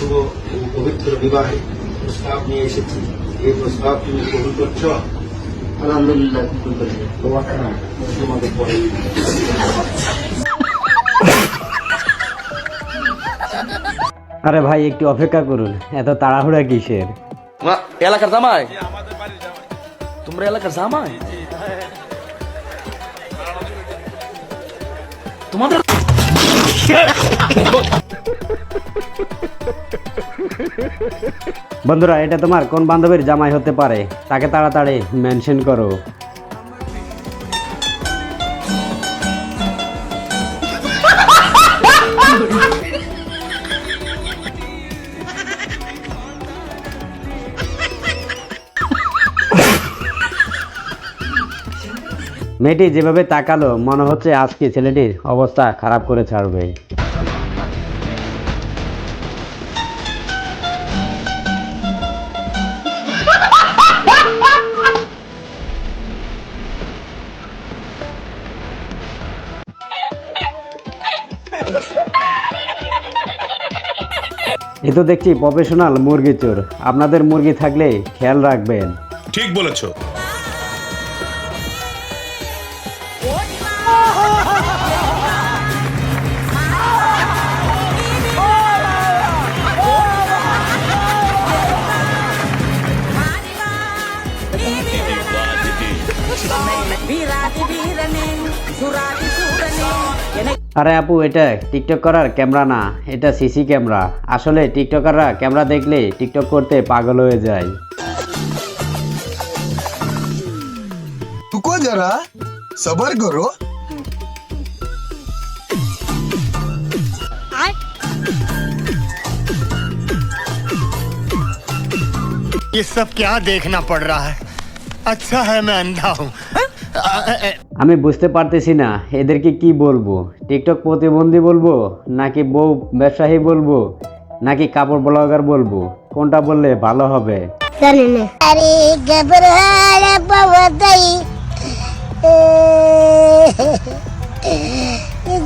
শুভ ও পবিত্র বিবাহে প্রস্তাব নিয়ে এসেছি। এই প্রস্তাব তুমি কবুল করছ? আলহামদুলিল্লাহ কবুল করি। তোমাদের পরে আরে ভাই একটু অপেক্ষা করুন, এত তাড়াহুড়া কিসের? এলাকার জামাই, তোমরা এলাকার জামাই? তোমাদের বন্ধুরা, এটা তোমার কোন বান্ধবীর জামাই হতে পারে? তাকে তাড়াতাড়ি মেনশন করো। মেয়েটি যেভাবে তাকালো মনে হচ্ছে আজকে ছেলেটির অবস্থা খারাপ করে ছাড়বে। এ তো দেখছি প্রফেশনাল মুরগি চোর। আপনাদের মুরগি থাকলে খেয়াল রাখবেন। ঠিক বলেছো। আরে আপু, এটা টিকটক করার ক্যামেরা না, এটা সিসি ক্যামেরা। আসলে টিকটকাররা ক্যামেরা দেখলে টিকটক করতে পাগল হয়ে যায়। रुको जरा सबर करो। ये सब क्या देखना पड़ रहा है? अच्छा है मैं अंधा हूँ। আমি বুঝতে পারতেছি না এদেরকে কি বলবো। টিকটক প্রতিবন্ধী বলবো, নাকি বউ ব্যবসায়ী বলবো, নাকি কাপড় ব্লগার বলবো? কোনটা বললে ভালো হবে? अरे घबराया पवतई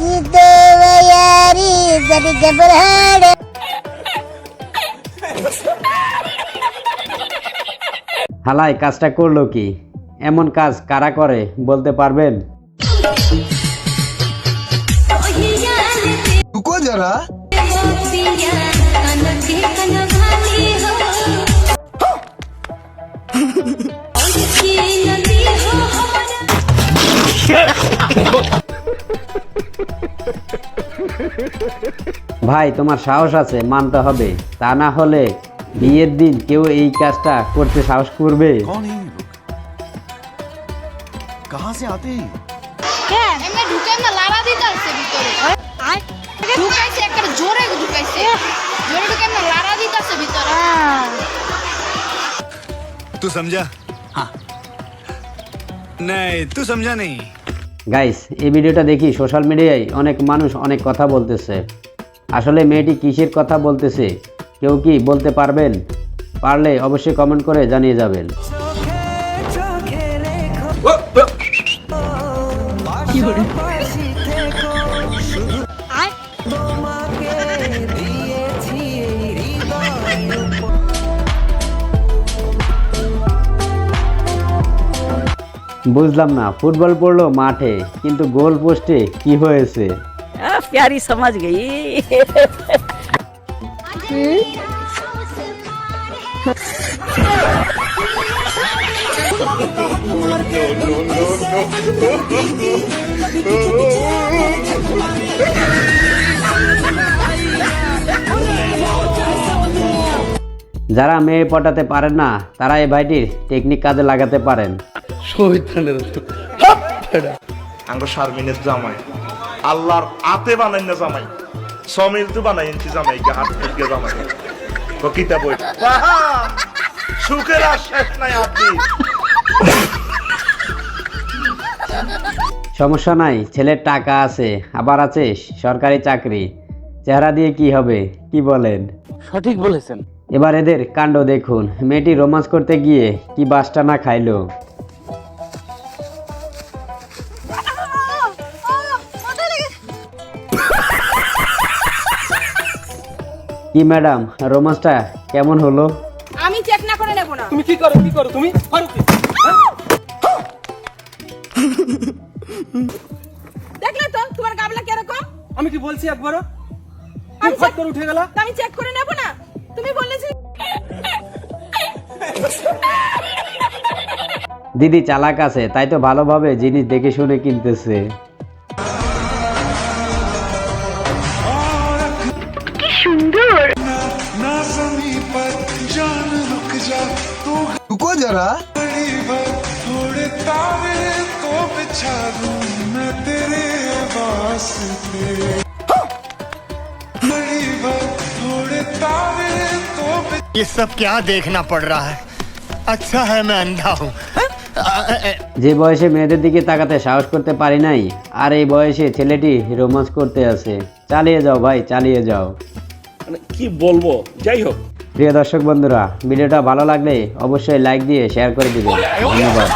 जितो यारी जब घबराया। হালাই কাজটা করলো কি? এমন কাজ কারা করে বলতে পারবেন? रुको जरा ভাই, তোমার সাহস আছে, মানতে হবে। তা না হলে বিয়ের দিন কেউ এই কাজটা করতে সাহস করবে? कौन है ये लोग? कहाँ से आते हैं? এমনি ঢুকে না লাড়া দিতে আসছে ভিতরে। ঢুকাইছে একটা জোরে ঢুকাইছে। জোরে ঢুকে না লাড়া দিতে আসছে ভিতরে। तू समझा? हाँ। नहीं, तू समझा नहीं। গাইস, এই ভিডিওটা দেখি সোশ্যাল মিডিয়ায় অনেক মানুষ অনেক কথা বলতেছে। আসলে মেয়েটি কিসের কথা বলতেছে কেউ কি বলতে পারবেন? পারলে অবশ্যই কমেন্ট করে জানিয়ে যাবেন। বুঝলাম না, ফুটবল পড়লো মাঠে কিন্তু গোল পোস্টে কি হয়েছে? प्यारी समझ गई। যারা মেয়ে পটাতে পারেন না তারা এই ভাইটির টেকনিক কাজে লাগাতে পারেন। আঙ্গো শারমিনের জামাই আল্লাহর আতে বানাই না জামাই, সমিল তো বানাই এনছি জামাই হাত থেকে জামাই কিতা বই সুখের আর শেষ নাই। আপনি সমস্যা নাই, ছেলের টাকা আছে, আবার আছে সরকারি চাকরি। চেহারা দিয়ে কি হবে, কি বলেন? সঠিক বলেছেন। এবার এদের কাণ্ড দেখুন। মেয়েটি রোমান্স করতে গিয়ে কি বাসটা না খাইলো। কি ম্যাডাম, রোমান্সটা কেমন হলো? আমি চেক না করে নেব না। তুমি কি করো তুমি করো কি? দেখলে তো তোমার গাবলা কিরকম? আমি কি বলছি একবারও? আমি ফট করে উঠে গেল। আমি চেক করে নেব না, তুমি বললে যে দিদি চালাক আছে, তাই তো ভালোভাবে জিনিস দেখে শুনে কিনতেছে। रुको जरा ये सब क्या देखना पड़ रहा है? अच्छा है मैं अंधा हूँ। যে বয়সে মেয়েদের দিকে তাকাতে সাহস করতে পারি নাই, আর এই বয়সে ছেলেটি রোমান্স করতে আছে। চালিয়ে যাও ভাই, চালিয়ে যাও। মানে কি বলবো, যাই হোক। প্রিয় দর্শক বন্ধুরা, ভিডিওটা ভালো লাগলে অবশ্যই লাইক দিয়ে শেয়ার করে দিবেন। ধন্যবাদ।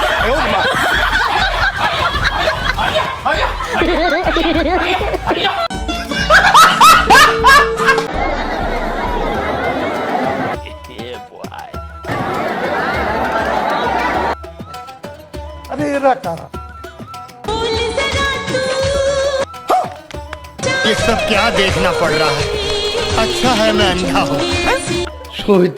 আরে এরা কারা? ये सब क्या देखना पड़ रहा है? अच्छा है मैं अंधा हूँ। শহীদ